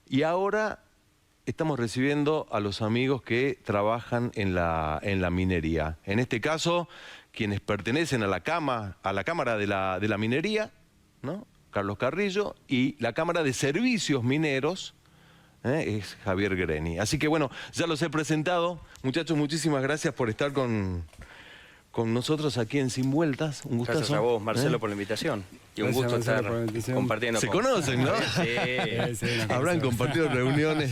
Y ahora estamos recibiendo a los amigos que trabajan en la minería. En este caso, quienes pertenecen a la Cámara de la Minería, ¿no? Carlos Carrillo, y la Cámara de Servicios Mineros, es Javier Greni. Así que bueno, ya los he presentado. Muchachos, muchísimas gracias por estar con nosotros aquí en Sin Vueltas. Un gustazo. Gracias a vos, Marcelo, por la invitación. Y un gusto estar compartiendo. Se conocen, ¿no? Sí. Habrán compartido reuniones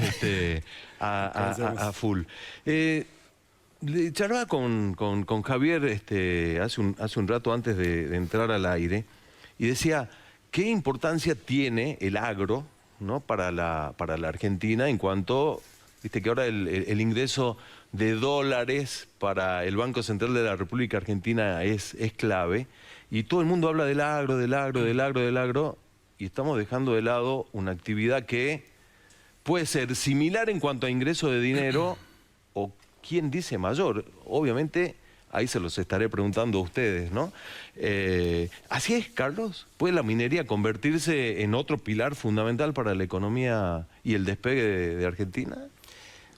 a full. Charlaba con Javier hace un rato antes de entrar al aire y decía, ¿qué importancia tiene el agro, ¿no? para la Argentina en cuanto, viste que ahora el ingreso de dólares para el Banco Central de la República Argentina es clave, y todo el mundo habla del agro, y estamos dejando de lado una actividad que puede ser similar en cuanto a ingreso de dinero, o quién dice mayor, obviamente. Ahí se los estaré preguntando a ustedes, ¿no? ¿Así es, Carlos? ¿Puede la minería convertirse en otro pilar fundamental para la economía y el despegue de Argentina?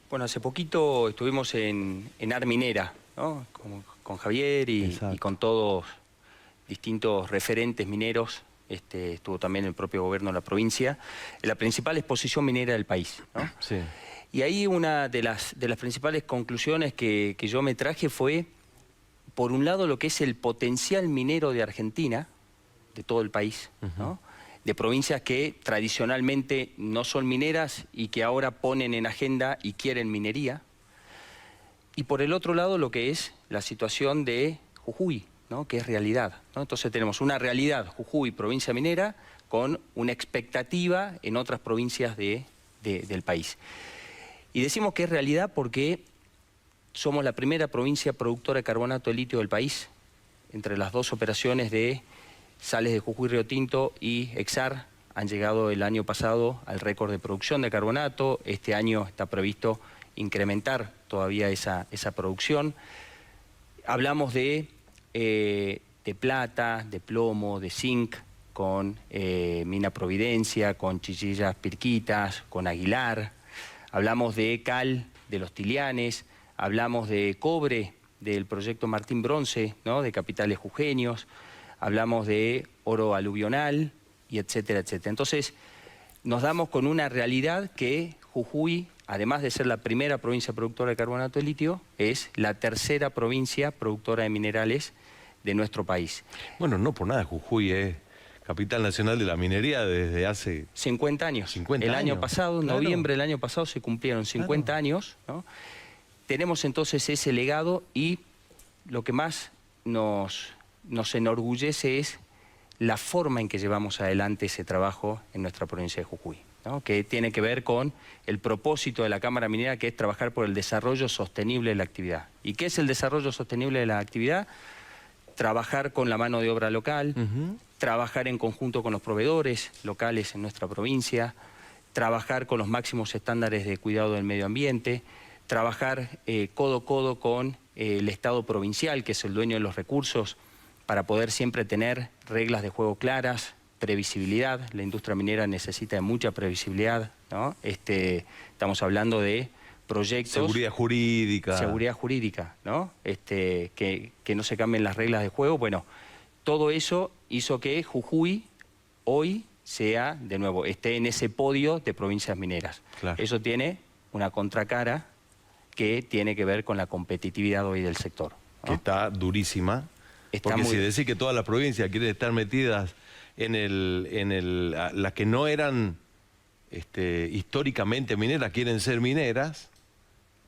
Bueno, hace poquito estuvimos en Arminera, ¿no? Con Javier y con todos distintos referentes mineros. Estuvo también el propio gobierno de la provincia, en la principal exposición minera del país, ¿no? Sí. Y ahí una de las principales conclusiones que yo me traje fue, por un lado, lo que es el potencial minero de Argentina, de todo el país, ¿no? De provincias que tradicionalmente no son mineras y que ahora ponen en agenda y quieren minería. Y por el otro lado, lo que es la situación de Jujuy, ¿no? Que es realidad, ¿no? Entonces tenemos una realidad, Jujuy, provincia minera, con una expectativa en otras provincias del país. Y decimos que es realidad porque somos la primera provincia productora de carbonato de litio del país. Entre las dos operaciones de Sales de Jujuy, Río Tinto y Exar han llegado el año pasado al récord de producción de carbonato. Este año está previsto incrementar todavía esa producción. Hablamos de plata, de plomo, de zinc, con Mina Providencia, con Chichillas Pirquitas, con Aguilar. Hablamos de cal, de los Tilianes. Hablamos de cobre, del proyecto Martín Bronce, ¿no? De Capitales Jujeños. Hablamos de oro aluvional, y etcétera, etcétera. Entonces, nos damos con una realidad que Jujuy, además de ser la primera provincia productora de carbonato de litio, es la tercera provincia productora de minerales de nuestro país. Bueno, no por nada Jujuy es capital nacional de la minería desde hace 50 años. 50 el años. Año pasado, claro. Noviembre del año pasado, se cumplieron 50 años, ¿no? Tenemos entonces ese legado, y lo que más nos enorgullece es la forma en que llevamos adelante ese trabajo en nuestra provincia de Jujuy, ¿no? Que tiene que ver con el propósito de la Cámara Minera, que es trabajar por el desarrollo sostenible de la actividad. ¿Y qué es el desarrollo sostenible de la actividad? Trabajar con la mano de obra local, trabajar en conjunto con los proveedores locales en nuestra provincia, trabajar con los máximos estándares de cuidado del medio ambiente, trabajar codo a codo con el Estado provincial, que es el dueño de los recursos, para poder siempre tener reglas de juego claras, previsibilidad. La industria minera necesita de mucha previsibilidad, ¿no? Estamos hablando de proyectos... Seguridad jurídica. Seguridad jurídica, ¿no? Que no se cambien las reglas de juego. Bueno, todo eso hizo que Jujuy hoy sea, de nuevo, esté en ese podio de provincias mineras. Claro. Eso tiene una contracara que tiene que ver con la competitividad hoy del sector, ¿no? Que está durísima. Porque si decís que todas las provincias quieren estar metidas en las que no eran históricamente mineras, quieren ser mineras,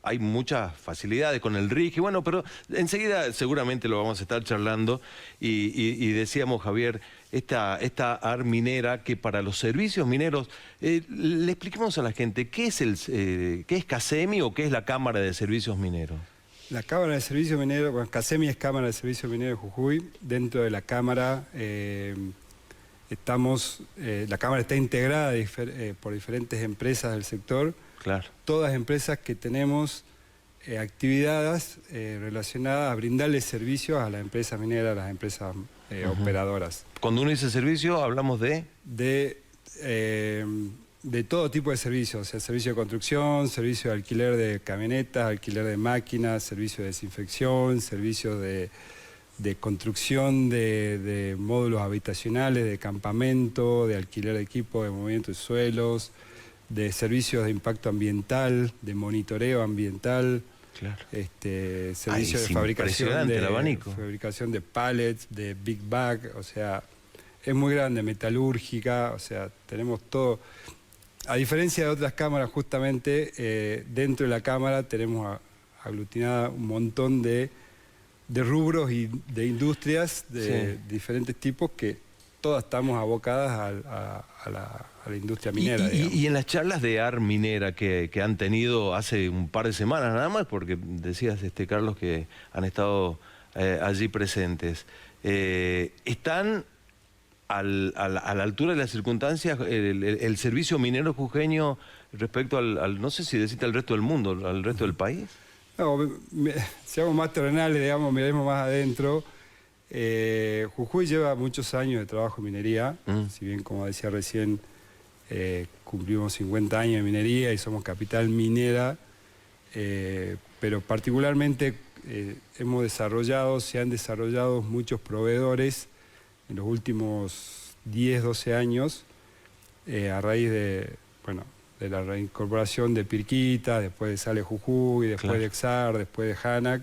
hay muchas facilidades con el RIGI, bueno, pero enseguida seguramente lo vamos a estar charlando, y decíamos, Javier, esta Arminera, que para los servicios mineros, le expliquemos a la gente, ¿qué es CASEMI o qué es la Cámara de Servicios Mineros? La Cámara de Servicios Mineros, bueno, CASEMI es Cámara de Servicios Mineros de Jujuy. Dentro de la Cámara la Cámara está integrada por diferentes empresas del sector. Claro. Todas empresas que tenemos actividades relacionadas a brindarle servicios a las empresas mineras, a las empresas operadoras. Cuando uno dice servicio, hablamos de de todo tipo de servicios, o sea, servicio de construcción, servicio de alquiler de camionetas, alquiler de máquinas, servicio de desinfección, servicio de construcción de módulos habitacionales, de campamento, de alquiler de equipo, de movimiento de suelos, de servicios de impacto ambiental, de monitoreo ambiental, Claro. servicios es de fabricación el abanico. fabricación de pallets, de big bag, o sea, es muy grande, metalúrgica, o sea, tenemos todo. A diferencia de otras cámaras, justamente, dentro de la cámara tenemos aglutinada un montón de rubros y de industrias de diferentes tipos que todas estamos abocadas a la industria minera. Y en las charlas de AR Minera que han tenido hace un par de semanas nada más, porque decías, Carlos, que han estado allí presentes, ¿están a la altura de las circunstancias el servicio minero jujeño respecto no sé si decirte al resto del mundo, al resto del país? No, seamos más terrenales, digamos, miremos más adentro. Jujuy lleva muchos años de trabajo en minería, si bien, como decía recién, cumplimos 50 años de minería y somos capital minera, pero particularmente se han desarrollado muchos proveedores en los últimos 10, 12 años, a raíz de la reincorporación de Pirquita, después de Sale Jujuy, después de Exar, después de Janac.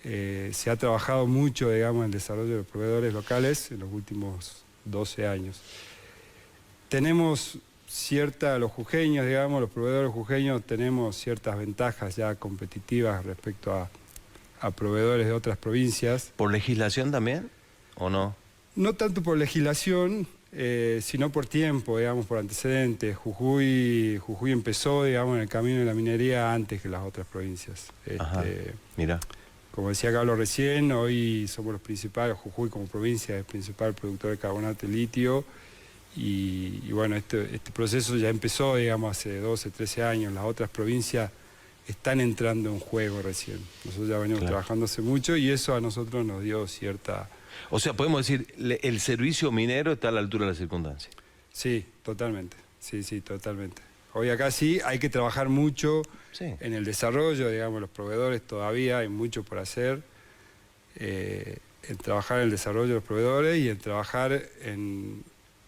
Se ha trabajado mucho, digamos, en el desarrollo de los proveedores locales en los últimos 12 años. Tenemos los jujeños, digamos, los proveedores jujeños, tenemos ciertas ventajas ya competitivas respecto a proveedores de otras provincias. ¿Por legislación también o no? No tanto por legislación, sino por tiempo, digamos, por antecedentes. Jujuy empezó, digamos, en el camino de la minería antes que las otras provincias. Mira. Como decía Carlos recién, hoy somos los principales, Jujuy como provincia es el principal productor de carbonato de litio, y bueno, este proceso ya empezó, digamos, hace 12, 13 años. Las otras provincias están entrando en juego recién. Nosotros ya venimos trabajando hace mucho y eso a nosotros nos dio cierta... O sea, podemos decir, el servicio minero está a la altura de las circunstancias. Sí, totalmente. Sí, totalmente. Hoy acá sí hay que trabajar mucho en el desarrollo, digamos, los proveedores todavía hay mucho por hacer, en trabajar en el desarrollo de los proveedores y en trabajar en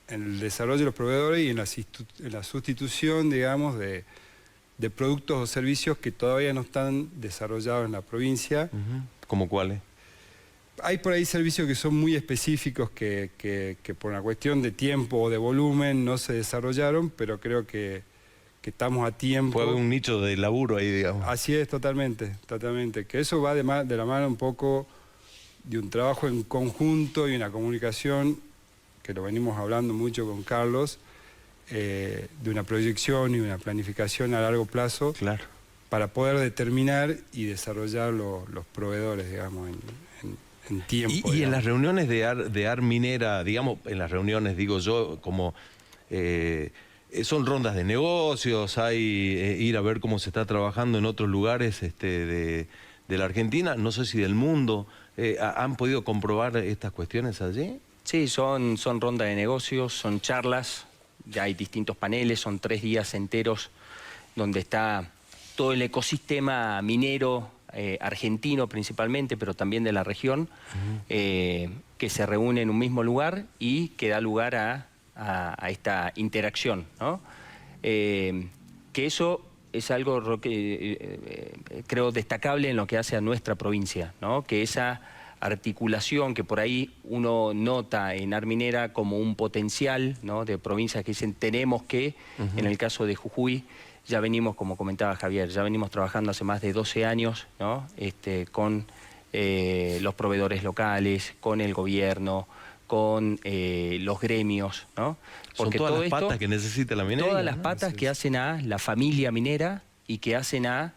el desarrollo de los proveedores y en la sustitución, digamos, de productos o servicios que todavía no están desarrollados en la provincia. ¿Cómo cuáles? Hay por ahí servicios que son muy específicos que por una cuestión de tiempo o de volumen no se desarrollaron, pero creo que estamos a tiempo. Puede haber un nicho de laburo ahí, digamos. Así es, totalmente. Que eso va de la mano un poco de un trabajo en conjunto y una comunicación, que lo venimos hablando mucho con Carlos, de una proyección y una planificación a largo plazo, para poder determinar y desarrollar los proveedores, digamos, en tiempo. Y en las reuniones de AR Minera, digamos, en las reuniones, digo yo, como... son rondas de negocios, hay ir a ver cómo se está trabajando en otros lugares de la Argentina, no sé si del mundo. ¿Han podido comprobar estas cuestiones allí? Sí, son rondas de negocios, son charlas, ya hay distintos paneles, son 3 días enteros donde está todo el ecosistema minero argentino principalmente, pero también de la región, que se reúne en un mismo lugar y que da lugar a esta interacción, ¿no? Que eso es algo creo destacable en lo que hace a nuestra provincia, ¿no? Que esa articulación que por ahí uno nota en AR Minera como un potencial, ¿no? De provincias que dicen tenemos que, en el caso de Jujuy, ya venimos, como comentaba Javier, ya venimos trabajando hace más de 12 años, ¿no? Con los proveedores locales, con el gobierno, con los gremios, ¿no? Porque son todas las patas que necesita la minería. Todas las patas que hacen a la familia minera y que hacen a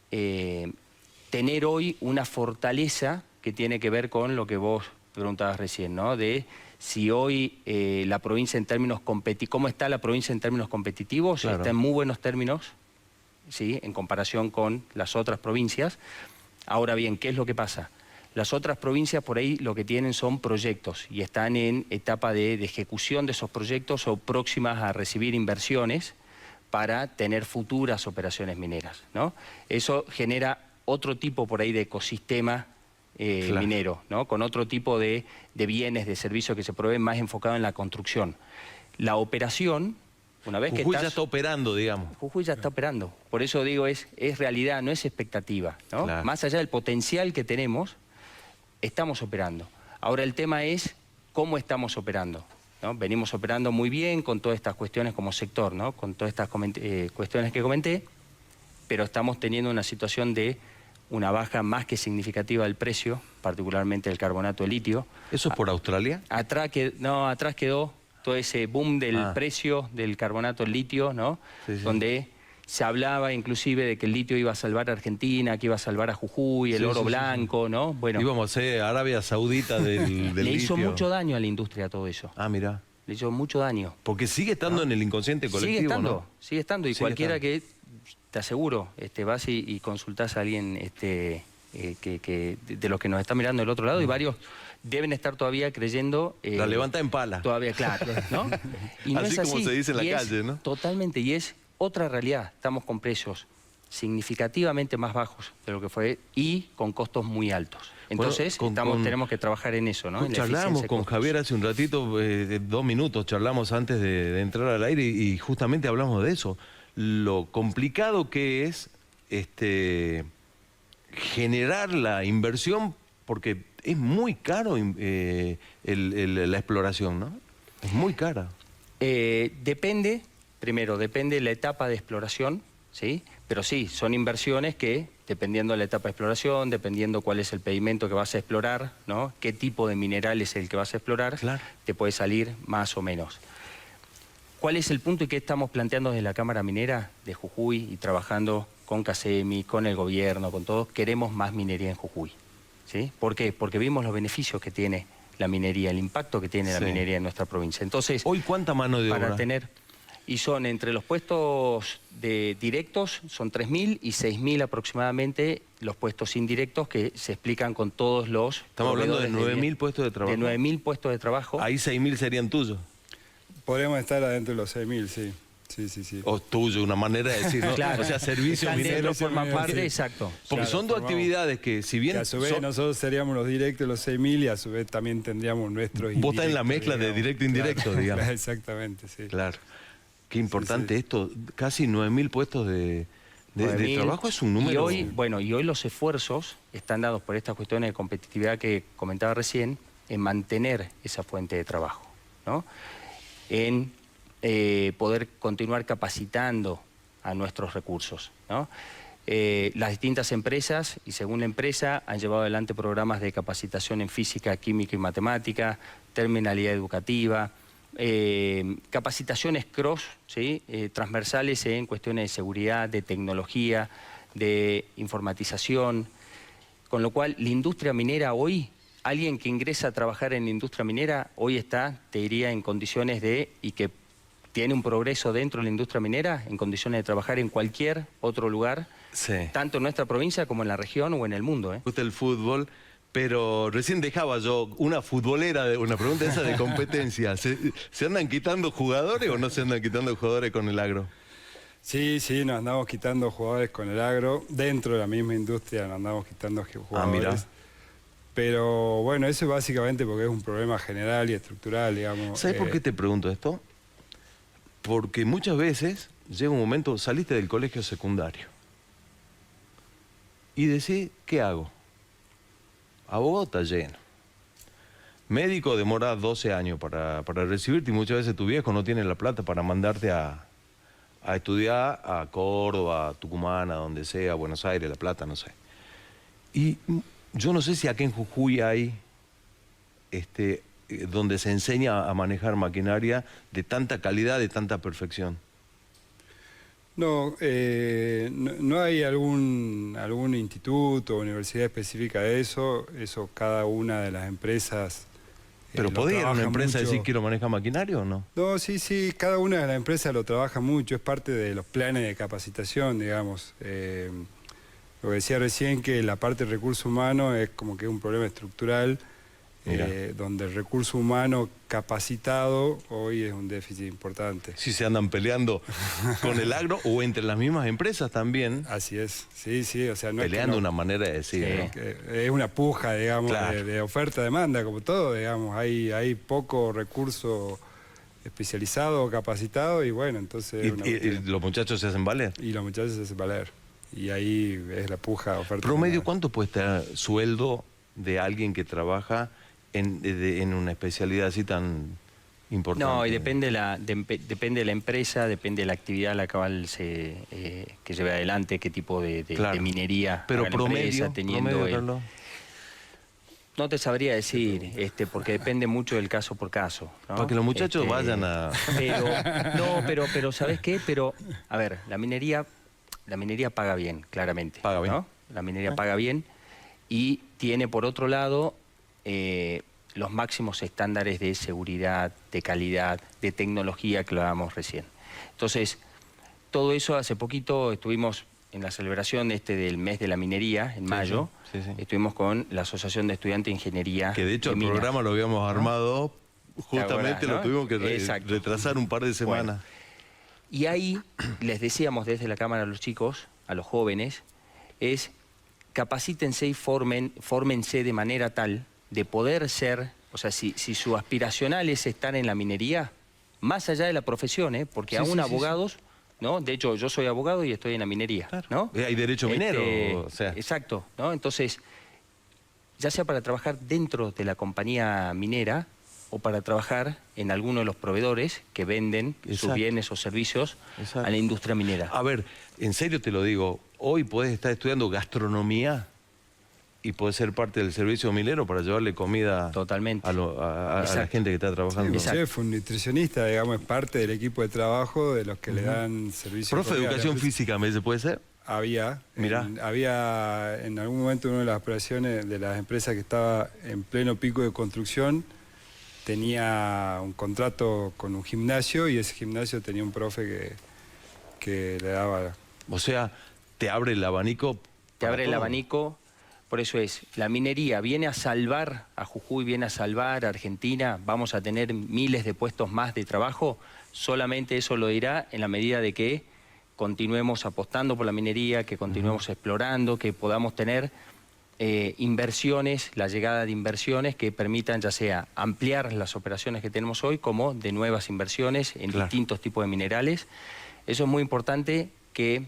tener hoy una fortaleza que tiene que ver con lo que vos preguntabas recién, ¿no? De si hoy la provincia en términos competitivos, ¿cómo está la provincia en términos competitivos? Está en muy buenos términos, ¿sí? En comparación con las otras provincias. Ahora bien, ¿qué es lo que pasa? Las otras provincias por ahí lo que tienen son proyectos y están en etapa de ejecución de esos proyectos o próximas a recibir inversiones para tener futuras operaciones mineras, ¿no? Eso genera otro tipo por ahí de ecosistema Claro. minero, ¿no? Con otro tipo de bienes, de servicios que se proveen más enfocado en la construcción. La operación, una vez Jujuy que ya está operando, digamos. Jujuy ya está operando. Por eso digo, es realidad, no es expectativa, ¿no? Claro. Más allá del potencial que tenemos, estamos operando. Ahora el tema es cómo estamos operando, ¿no? Venimos operando muy bien con todas estas cuestiones como sector, ¿no? Con todas estas cuestiones que comenté, pero estamos teniendo una situación de una baja más que significativa del precio, particularmente del carbonato de litio. ¿Eso es por Australia? Atrás quedó todo ese boom del precio del carbonato de litio, ¿no? Sí, sí. Donde se hablaba inclusive de que el litio iba a salvar a Argentina, que iba a salvar a Jujuy, el Sí, oro sí, sí, blanco, ¿no? Bueno, Íbamos a ser Arabia Saudita del le hizo litio. mucho daño a la industria todo eso. Ah, mirá. Le hizo mucho daño. Porque sigue estando en el inconsciente colectivo, Sigue estando, ¿no? sigue estando. Y Sigue cualquiera estando. que, te aseguro, vas y consultás a alguien de los que nos está mirando del otro lado, y varios deben estar todavía creyendo... La levanta en pala. Todavía, claro, ¿no? Y no Así es así. como se dice en la Y es calle, ¿no? Totalmente, y es otra realidad. Estamos con precios significativamente más bajos de lo que fue y con costos muy altos. Entonces, tenemos que trabajar en eso, ¿no? En la Charlábamos eficiencia de con costos. Javier hace un ratito, 2 minutos, charlamos antes de entrar al aire y justamente hablamos de eso. Lo complicado que es generar la inversión, porque es muy caro la exploración, ¿no? Es muy cara. Depende de la etapa de exploración, ¿sí? Pero sí, son inversiones que, dependiendo de la etapa de exploración, dependiendo cuál es el pedimento que vas a explorar, ¿no? Qué tipo de mineral es el que vas a explorar, Claro. te puede salir más o menos. ¿Cuál es el punto y qué estamos planteando desde la Cámara Minera de Jujuy y trabajando con CACEMI, con el gobierno, con todos? Queremos más minería en Jujuy, ¿sí? ¿Por qué? Porque vimos los beneficios que tiene la minería, el impacto que tiene la Sí. minería en nuestra provincia. Entonces, Hoy, ¿cuánta mano de para obra? tener... Y son entre los puestos directos, son 3.000 y 6.000 aproximadamente los puestos indirectos que se explican con todos los... Estamos hablando de proveedores 9.000 puestos de trabajo. De 9.000 puestos de trabajo. Ahí 6.000 serían tuyos. Podríamos estar adentro de los 6.000, sí. Sí. O tuyo, una manera de decir, ¿no? Claro. O sea, servicio Están minero. dentro, forman minero, parte, sí. exacto. Porque Claro, son dos formamos. actividades que, si bien Que a su vez son- nosotros seríamos los directos, los 6.000, y a su vez también tendríamos nuestros Vos estás en la indirectos, mezcla de digamos. directo e indirecto, Claro, digamos. Exactamente, sí. Claro. Qué importante sí. esto. Casi 9.000 puestos de 9.000. trabajo es un número. Y hoy los esfuerzos están dados por estas cuestiones de competitividad que comentaba recién, en mantener esa fuente de trabajo, ¿no? En poder continuar capacitando a nuestros recursos, ¿no? Las distintas empresas, y según la empresa, han llevado adelante programas de capacitación en física, química y matemática, terminalidad educativa, capacitaciones cross, ¿sí? Transversales en cuestiones de seguridad, de tecnología, de informatización, con lo cual la industria minera hoy, alguien que ingresa a trabajar en la industria minera, hoy está, te diría, en condiciones y que tiene un progreso dentro de la industria minera, en condiciones de trabajar en cualquier otro lugar, Sí. tanto en nuestra provincia como en la región o en el mundo, ¿eh? Me gusta el fútbol, pero recién dejaba yo una futbolera, una pregunta esa de competencia. ¿Se andan quitando jugadores o no se andan quitando jugadores con el agro? Sí, nos andamos quitando jugadores con el agro. Dentro de la misma industria nos andamos quitando jugadores. mirá. Pero bueno, eso es básicamente porque es un problema general y estructural, digamos. ¿Sabes por qué te pregunto esto? Porque muchas veces llega un momento, saliste del colegio secundario y decís, ¿qué hago? Abogado está lleno. Médico demora 12 años para recibirte y muchas veces tu viejo no tiene la plata para mandarte a estudiar a Córdoba, a Tucumán, a donde sea, Buenos Aires, La Plata, no sé. Y yo no sé si aquí en Jujuy hay donde se enseña a manejar maquinaria de tanta calidad, de tanta perfección. No hay algún instituto o universidad específica de eso. Eso cada una de las empresas... ¿Pero lo podría una trabaja empresa mucho. decir quiero manejar maquinaria o no? No, sí, cada una de las empresas lo trabaja mucho, es parte de los planes de capacitación, digamos. Lo que decía recién, que la parte de recursos humanos es como que un problema estructural, donde el recurso humano capacitado hoy es un déficit importante. Si se andan peleando con el agro o entre las mismas empresas también. Así es, sí, o sea, no Peleando es que una manera de decir, Sí. ¿no? que es una puja, digamos, Claro. de oferta-demanda, como todo, digamos, hay poco recurso especializado o capacitado y bueno, entonces... Y los muchachos se hacen valer. y los muchachos se hacen valer. Y ahí es la puja, oferta. Promedio, ¿cuánto puede estar sueldo de alguien que trabaja en una especialidad así tan importante? No, y depende depende de la empresa, depende de la actividad a la cual que lleve adelante, qué tipo de Claro. minería Pero haga la empresa, promedio, Carlos. No te sabría decir, porque depende mucho del caso por caso, ¿no? Para que los muchachos vayan a... Pero ¿sabés qué? Pero, a ver, la minería paga bien, claramente. Paga bien. ¿no? La minería paga bien y tiene, por otro lado, los máximos estándares de seguridad, de calidad, de tecnología que lo hablábamos recién. Entonces, todo eso hace poquito estuvimos en la celebración del mes de la minería, en mayo, sí. estuvimos con la Asociación de Estudiantes de Ingeniería. Que de hecho el Minas. programa lo habíamos armado, justamente ¿no? lo tuvimos que Exacto. retrasar un par de semanas. Y ahí les decíamos desde la Cámara a los chicos, a los jóvenes, es capacítense y fórmense de manera tal de poder ser, o sea, si su aspiracional es estar en la minería, más allá de la profesión, porque aún abogados, ¿no? De hecho, yo soy abogado y estoy en la minería, Claro. ¿no? Hay derecho minero, o sea. Exacto, ¿no? Entonces, ya sea para trabajar dentro de la compañía minera o para trabajar en alguno de los proveedores que venden sus Exacto. bienes o servicios Exacto. a la industria minera. A ver, en serio te lo digo, hoy podés estar estudiando gastronomía y podés ser parte del servicio minero para llevarle comida Totalmente. a la Exacto. gente que está trabajando. Un Exacto. chef, un nutricionista, digamos, es parte del equipo de trabajo de los que le dan servicio. Profe de educación física, ¿me dice, puede ser? Había en algún momento una de las operaciones de las empresas que estaba en pleno pico de construcción, tenía un contrato con un gimnasio y ese gimnasio tenía un profe que le daba... O sea, te abre el abanico. Te para abre el todo. abanico, por eso la minería viene a salvar a Jujuy, viene a salvar a Argentina, vamos a tener miles de puestos más de trabajo, solamente eso lo dirá en la medida de que continuemos apostando por la minería, que continuemos explorando, que podamos tener inversiones, la llegada de inversiones que permitan ya sea ampliar las operaciones que tenemos hoy como de nuevas inversiones en distintos tipos de minerales. Eso es muy importante, que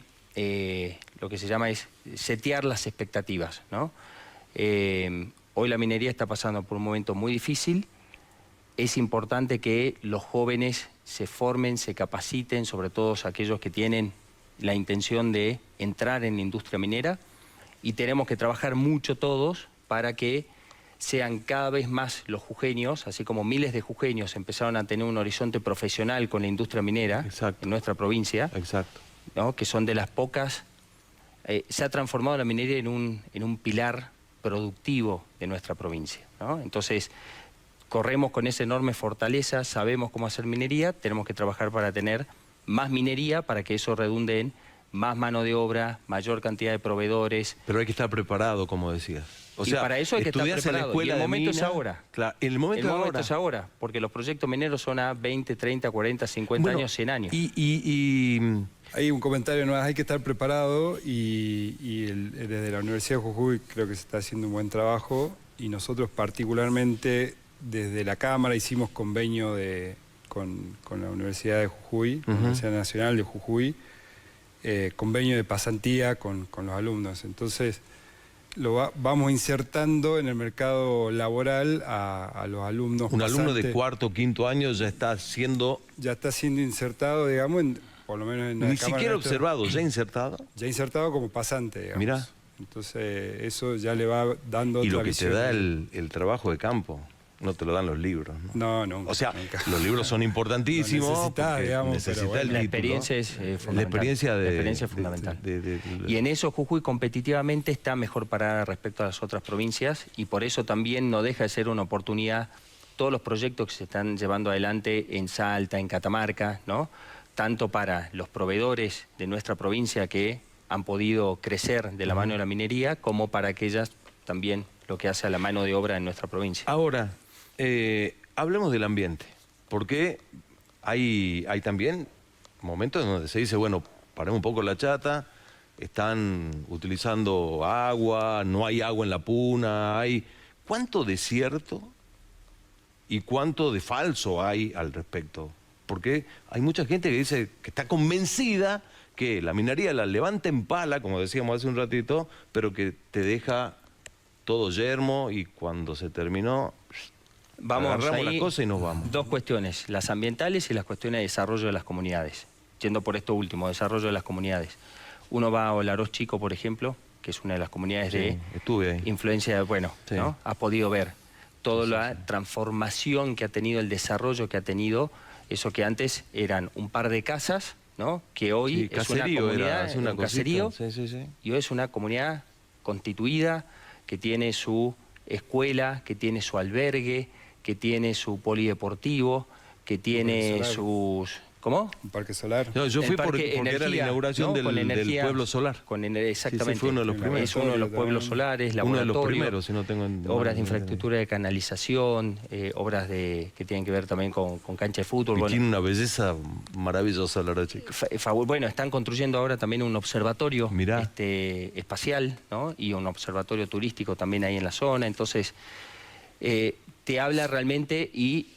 lo que se llama es setear las expectativas, ¿no? Hoy la minería está pasando por un momento muy difícil. Es importante que los jóvenes se formen, se capaciten, sobre todo aquellos que tienen la intención de entrar en la industria minera, y tenemos que trabajar mucho todos para que sean cada vez más los jujeños, así como miles de jujeños empezaron a tener un horizonte profesional con la industria minera. Exacto. En nuestra provincia, Exacto. ¿no? Que son de las pocas. Se ha transformado la minería en un pilar productivo de nuestra provincia, ¿no? Entonces, corremos con esa enorme fortaleza, sabemos cómo hacer minería, tenemos que trabajar para tener más minería, para que eso redunde en más mano de obra, mayor cantidad de proveedores. Pero hay que estar preparado, como decías. O Y sea, para eso hay que estar estudiás en la preparado. escuela Y el de momento es mina. ahora. Claro, el momento, Es ahora, porque los proyectos mineros son a 20, 30, 40, 50 años, 100 años. Y Hay un comentario más, hay que estar preparado desde la Universidad de Jujuy creo que se está haciendo un buen trabajo y nosotros particularmente desde la Cámara hicimos convenio con la Universidad de Jujuy, la Universidad Nacional de Jujuy, convenio de pasantía con los alumnos. Entonces vamos insertando en el mercado laboral a los alumnos un alumno de pasantes. cuarto o quinto año ya está siendo... Ya está siendo insertado, digamos, por lo menos en la Ni Cámara siquiera nuestra. observado, ya insertado. Ya insertado como pasante, digamos. Mirá. Entonces, eso ya le va dando Y otra lo que visión. te da el trabajo de campo, no te lo dan los libros, ¿no? No, nunca. O sea, nunca. los libros son importantísimos. Lo necesitás, porque digamos, necesitás pero bueno. el La título. experiencia es fundamental. La experiencia La experiencia es fundamental. Y en eso Jujuy competitivamente está mejor parada respecto a las otras provincias, y por eso también no deja de ser una oportunidad todos los proyectos que se están llevando adelante en Salta, en Catamarca, ¿no? Tanto para los proveedores de nuestra provincia que han podido crecer de la mano de la minería, como para aquellas también lo que hace a la mano de obra en nuestra provincia. Ahora, hablemos del ambiente, porque hay también momentos en donde se dice, bueno, paremos un poco la chata, están utilizando agua, no hay agua en la puna, hay... ¿Cuánto de cierto y cuánto de falso hay al respecto? Porque hay mucha gente que dice que está convencida que la minería la levanta en pala, como decíamos hace un ratito, pero que te deja todo yermo y cuando se terminó, agarramos la cosa y nos vamos. Dos cuestiones, las ambientales y las cuestiones de desarrollo de las comunidades. Yendo por esto último, desarrollo de las comunidades. Uno va a Olaroz Chico, por ejemplo, que es una de las comunidades de influencia, bueno, ¿no? Has podido ver toda la transformación que ha tenido, el desarrollo que ha tenido, eso que antes eran un par de casas, ¿no? Que hoy es una comunidad, un caserío, y hoy es una comunidad constituida, que tiene su escuela, que tiene su albergue, que tiene su polideportivo, que tiene sus... ¿Cómo? Un parque solar. No, yo fui porque era la inauguración, ¿no? del pueblo solar. Exactamente. Sí, fue uno de los primeros. Es uno de los pueblos solares, laboratorio, uno de los primeros, si no tengo... obras de infraestructura de canalización, obras que tienen que ver también con cancha de fútbol. Y tiene una belleza maravillosa la verdad, chicos. Bueno, están construyendo ahora también un observatorio espacial, ¿no? Y un observatorio turístico también ahí en la zona. Entonces, te habla realmente y...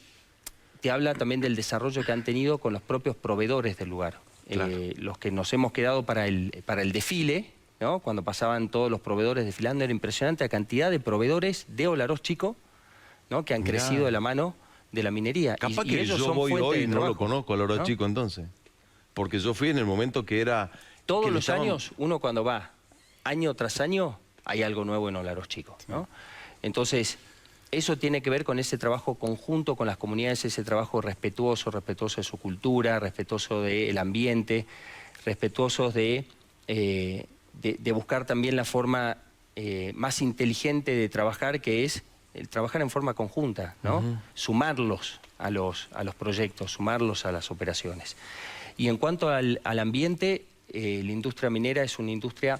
te habla también del desarrollo que han tenido con los propios proveedores del lugar. Claro. Los que nos hemos quedado para el desfile, ¿no? Cuando pasaban todos los proveedores desfilando, era impresionante la cantidad de proveedores de Olaroz Chico, ¿no? Que han crecido de la mano de la minería. Capaz que ellos yo voy hoy y no lo conozco, Olaroz Chico, entonces. Porque yo fui en el momento que era... Todos los años, uno cuando va, año tras año, hay algo nuevo en Olaroz Chico, ¿no? Entonces... eso tiene que ver con ese trabajo conjunto con las comunidades, ese trabajo respetuoso de su cultura, respetuoso del ambiente, respetuosos de buscar también la forma más inteligente de trabajar, que es el trabajar en forma conjunta, ¿no? Sumarlos a los proyectos, sumarlos a las operaciones. Y en cuanto al ambiente, la industria minera es una industria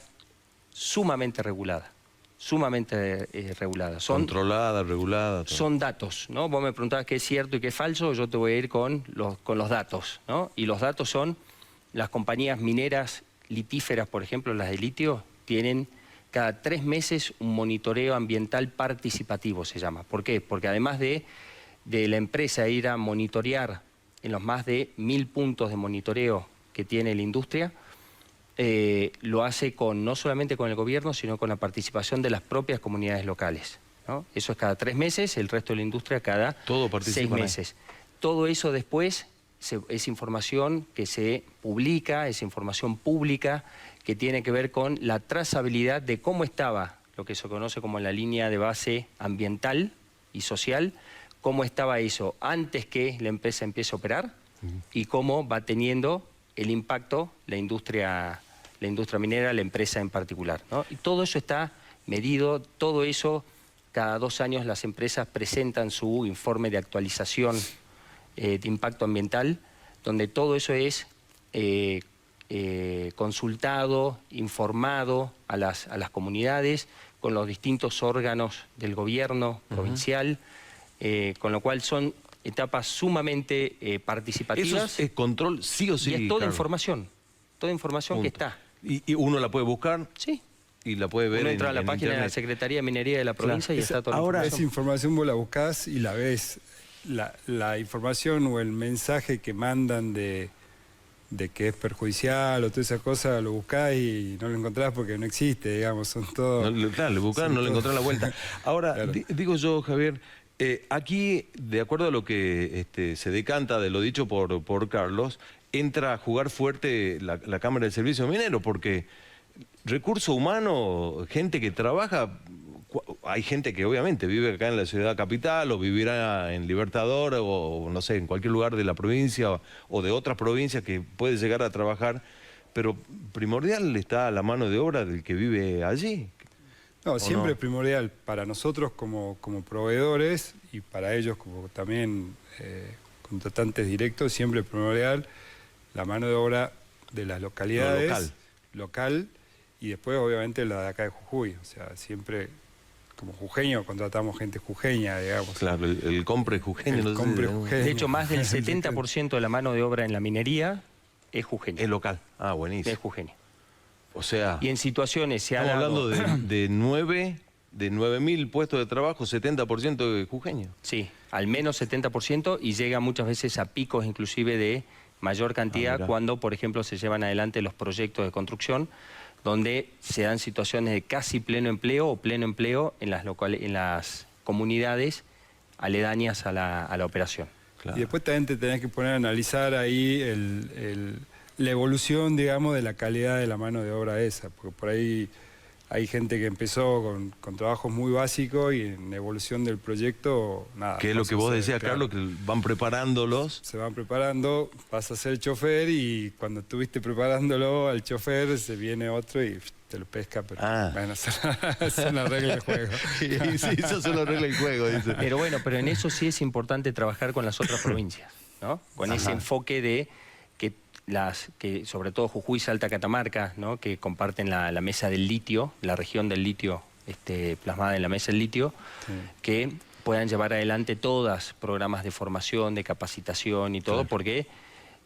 sumamente regulada. Sumamente regulada. Controlada, regulada. Todo. Son datos, ¿no? Vos me preguntabas qué es cierto y qué es falso, yo te voy a ir con los datos, ¿no? Y los datos son, las compañías mineras litíferas, por ejemplo, las de litio, tienen cada 3 meses un monitoreo ambiental participativo, se llama. ¿Por qué? Porque además de la empresa ir a monitorear en los más de 1000 puntos de monitoreo que tiene la industria, lo hace no solamente con el gobierno, sino con la participación de las propias comunidades locales, ¿no? Eso es cada 3 meses, el resto de la industria cada 6 meses. Todo eso después es información que se publica, es información pública, que tiene que ver con la trazabilidad de cómo estaba lo que se conoce como la línea de base ambiental y social, cómo estaba eso antes que la empresa empiece a operar y cómo va teniendo el impacto la industria minera, la empresa en particular, ¿no? Y todo eso está medido, todo eso, cada 2 años las empresas presentan su informe de actualización de impacto ambiental, donde todo eso es consultado, informado a las comunidades, con los distintos órganos del gobierno provincial, con lo cual son etapas sumamente participativas. Eso es control sí o sí. Y es toda información que está. ¿Y uno la puede buscar? Sí. Y la puede ver. Uno entra a la página de la Secretaría de Minería de la provincia y está toda la información. Ahora esa información vos la buscás y la ves. La información o el mensaje que mandan de que es perjudicial o toda esa cosa, lo buscás y no lo encontrás porque no existe, digamos, son todos... Claro, lo buscás, no le encontrás la vuelta. Ahora, claro. Digo yo, Javier, aquí, de acuerdo a lo que se decanta de lo dicho por Carlos, entra a jugar fuerte la Cámara de Servicio Minero, porque recurso humano, gente que trabaja, hay gente que obviamente vive acá en la ciudad capital o vivirá en Libertador o no sé, en cualquier lugar de la provincia o de otras provincias que puede llegar a trabajar, pero primordial está la mano de obra del que vive allí. No, siempre es primordial para nosotros como proveedores y para ellos como también contratantes directos, siempre es primordial la mano de obra de las localidades, local, y después obviamente la de acá de Jujuy. O sea, siempre como jujeño contratamos gente jujeña, digamos. Claro, el compre jujeño. El compre jujeño. De hecho, más del 70% de la mano de obra en la minería es jujeña. Es local. Ah, buenísimo. Es jujeña. O sea, Y en situaciones se ha estamos dado... hablando de 9.000 puestos de trabajo, 70% de jujeño. Sí, al menos 70% y llega muchas veces a picos inclusive de mayor cantidad mirá. cuando, por ejemplo, se llevan adelante los proyectos de construcción donde se dan situaciones de casi pleno empleo o pleno empleo en las comunidades aledañas a la operación. Claro. Y después también te tenés que poner a analizar ahí la evolución, digamos, de la calidad de la mano de obra esa, porque por ahí hay gente que empezó con trabajos muy básicos y en la evolución del proyecto, nada. Que es lo que vos decías, claro, Carlos, que van preparándolos. se van preparando, vas a ser chofer y cuando estuviste preparándolo al chofer se viene otro y te lo pesca, pero bueno, es una regla de juego. Sí, eso se lo arregla el juego, dice. Pero bueno, pero en eso sí es importante trabajar con las otras provincias, ¿no? Con ese enfoque de que sobre todo Jujuy, Salta, Catamarca, ¿no? Que comparten la mesa del litio, la región del litio plasmada en la mesa del litio, Sí. que puedan llevar adelante todas programas de formación, de capacitación y todo, Claro. porque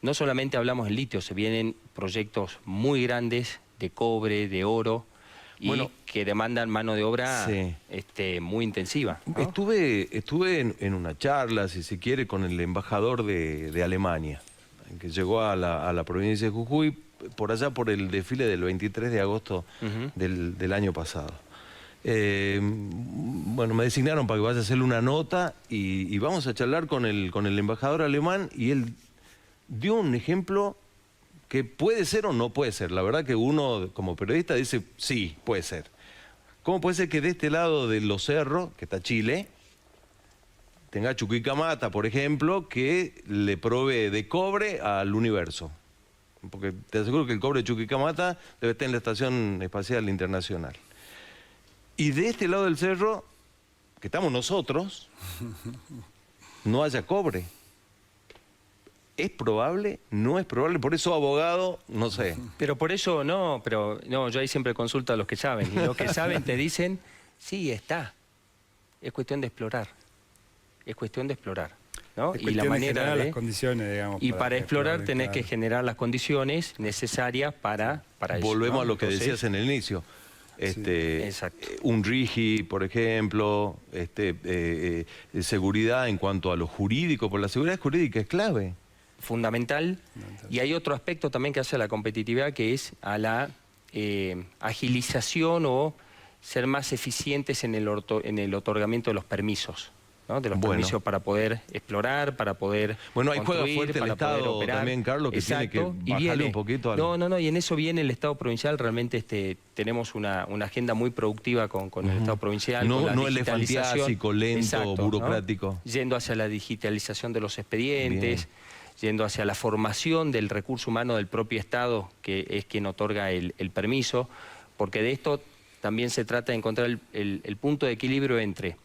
no solamente hablamos del litio, se vienen proyectos muy grandes de cobre, de oro, y Bueno, que demandan mano de obra muy intensiva, ¿no? Estuve en una charla, si se quiere, con el embajador de Alemania, que llegó a la provincia de Jujuy por allá por el desfile del 23 de agosto del año pasado. Bueno, me designaron para que vaya a hacerle una nota y vamos a charlar con el embajador alemán y él dio un ejemplo que puede ser o no puede ser. La verdad que uno como periodista dice, sí, puede ser. ¿Cómo puede ser que de este lado de los cerros, que está Chile, tenga Chuquicamata, por ejemplo, que le provee de cobre al universo? Porque te aseguro que el cobre de Chuquicamata debe estar en la Estación Espacial Internacional. Y de este lado del cerro, que estamos nosotros, no haya cobre. ¿Es probable? ¿No es probable? Por eso, abogado, no sé. Pero por eso no, yo ahí siempre consulto a los que saben. Y los que saben te dicen, sí, está. Es cuestión de explorar. Es cuestión de explorar, ¿no? Es Y la cuestión de manera generar de... las condiciones, digamos. Y para explorar tenés claro. que generar las condiciones necesarias para eso. Volvemos ¿no? a lo que Entonces, decías en el inicio. Exacto. Un RIGI, por ejemplo, seguridad en cuanto a lo jurídico, porque la seguridad jurídica es clave. Fundamental. Y hay otro aspecto también que hace a la competitividad, que es a la agilización o ser más eficientes en el otorgamiento de los permisos, ¿no? De los permisos para poder explorar, para poder Bueno, ahí juega construir, fuerte el para poder Estado operar. también, Carlos, que tiene que bajarle un poquito al... No, y en eso viene el Estado provincial. Realmente tenemos una agenda muy productiva con el Estado provincial. No, con la no digitalización. elefantiásico, lento, Exacto, burocrático. ¿no? Yendo hacia la digitalización de los expedientes, yendo hacia la formación del recurso humano del propio Estado, que es quien otorga el permiso, porque de esto también se trata de encontrar el punto de equilibrio entre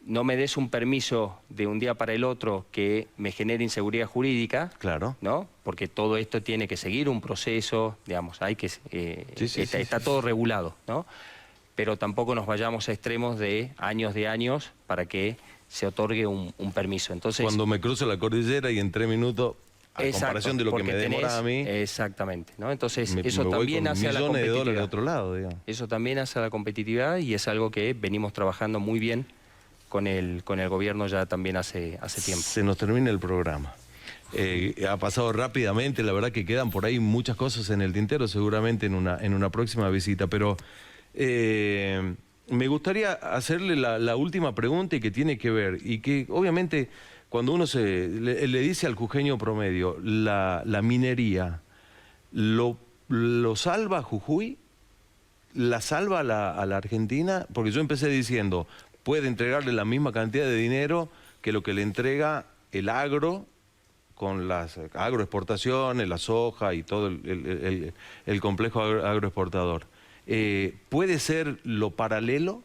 no me des un permiso de un día para el otro que me genere inseguridad jurídica, Claro. ¿no? Porque todo esto tiene que seguir un proceso, digamos, hay que está todo regulado, ¿no? Pero tampoco nos vayamos a extremos de años para que se otorgue un permiso. Entonces, Cuando me cruzo la cordillera y en 3 minutos, a comparación de lo que me demora a mí, exactamente, ¿no? Entonces, me eso voy también con hace a la millones de dólares de competitividad. otro lado, digamos. Eso también hace a la competitividad y es algo que venimos trabajando muy bien con el gobierno ya también hace tiempo. Se nos termina el programa. Ha pasado rápidamente, la verdad que quedan por ahí muchas cosas en el tintero, seguramente en una próxima visita, pero me gustaría hacerle la última pregunta y que tiene que ver, y que obviamente cuando uno le dice al jujeño promedio, la minería, ¿lo salva Jujuy? ¿La salva a la Argentina? Porque yo empecé diciendo, puede entregarle la misma cantidad de dinero que lo que le entrega el agro con las agroexportaciones, la soja y todo el complejo agroexportador. ¿Puede ser lo paralelo?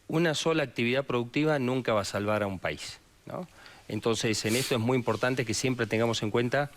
Una sola actividad productiva nunca va a salvar a un país, ¿no? Entonces, en esto es muy importante que siempre tengamos en cuenta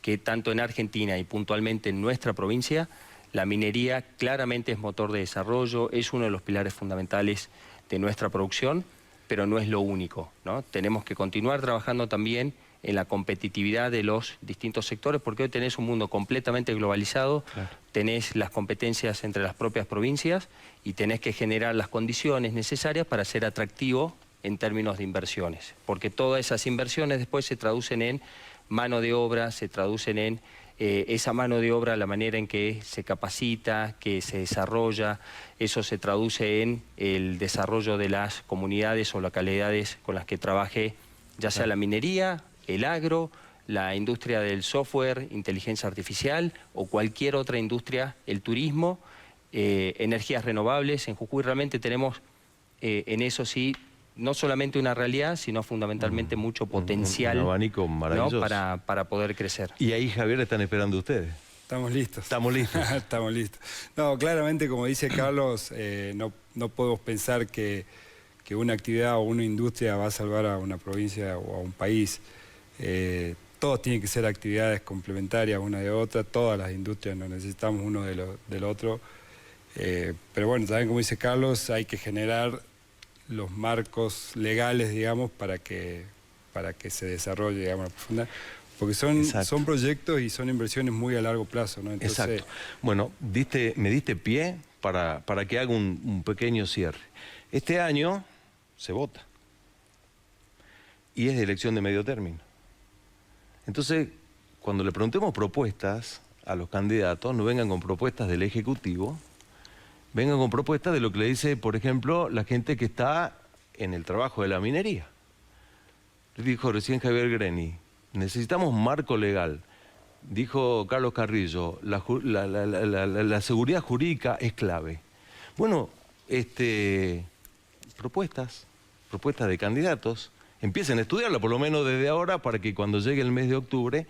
que tanto en Argentina y puntualmente en nuestra provincia, La minería claramente es motor de desarrollo, es uno de los pilares fundamentales de nuestra producción, pero no es lo único, ¿no? Tenemos que continuar trabajando también en la competitividad de los distintos sectores, porque hoy tenés un mundo completamente globalizado, claro. Tenés las competencias entre las propias provincias y tenés que generar las condiciones necesarias para ser atractivo en términos de inversiones, porque todas esas inversiones después se traducen en mano de obra, se traducen en esa mano de obra, la manera en que se capacita, que se desarrolla, eso se traduce en el desarrollo de las comunidades o localidades con las que trabaje, ya sea la minería, el agro, la industria del software, inteligencia artificial o cualquier otra industria, el turismo, energías renovables. En Jujuy realmente tenemos en eso sí, no solamente una realidad, sino fundamentalmente mucho potencial, un abanico maravilloso, ¿no? para poder crecer. Y ahí, Javier, están esperando ustedes. Estamos listos. Estamos listos. Estamos listos. No, claramente, como dice Carlos, no podemos pensar que una actividad o una industria va a salvar a una provincia o a un país. Todos tienen que ser actividades complementarias una de otra, todas las industrias nos necesitamos uno del otro. Pero bueno, también como dice Carlos, hay que generar los marcos legales, digamos, para que se desarrolle, digamos, la profundidad. Porque son proyectos y son inversiones muy a largo plazo, ¿no? Entonces, exacto. Bueno, me diste pie para que haga un pequeño cierre. Este año se vota. Y es de elección de medio término. Entonces, cuando le preguntemos propuestas a los candidatos, no vengan con propuestas del Ejecutivo, vengan con propuestas de lo que le dice, por ejemplo, la gente que está en el trabajo de la minería. Le dijo recién Javier Greni, necesitamos marco legal. Dijo Carlos Carrillo, la seguridad jurídica es clave. Bueno, propuestas de candidatos, empiecen a estudiarla por lo menos desde ahora para que cuando llegue el mes de octubre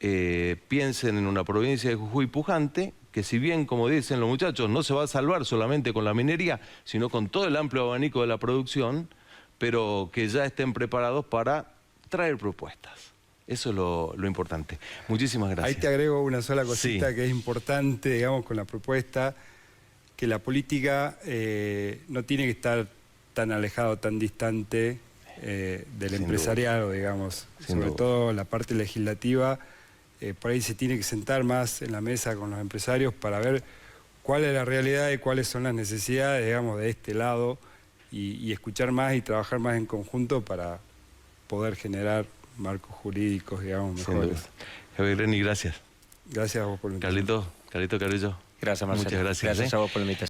piensen en una provincia de Jujuy pujante, que si bien, como dicen los muchachos, no se va a salvar solamente con la minería, sino con todo el amplio abanico de la producción, pero que ya estén preparados para traer propuestas. Eso es lo importante. Muchísimas gracias. Ahí te agrego una sola cosita, sí, que es importante, digamos, con la propuesta, que la política no tiene que estar tan alejado, tan distante del empresariado, digamos. Sobre todo la parte legislativa, por ahí se tiene que sentar más en la mesa con los empresarios para ver cuál es la realidad y cuáles son las necesidades, digamos, de este lado y escuchar más y trabajar más en conjunto para poder generar marcos jurídicos, digamos, mejores. Javier Greni, gracias. Gracias a vos por la invitación. Carlito Carrillo. Gracias, Marcelo. Muchas gracias. Gracias a vos por la invitación.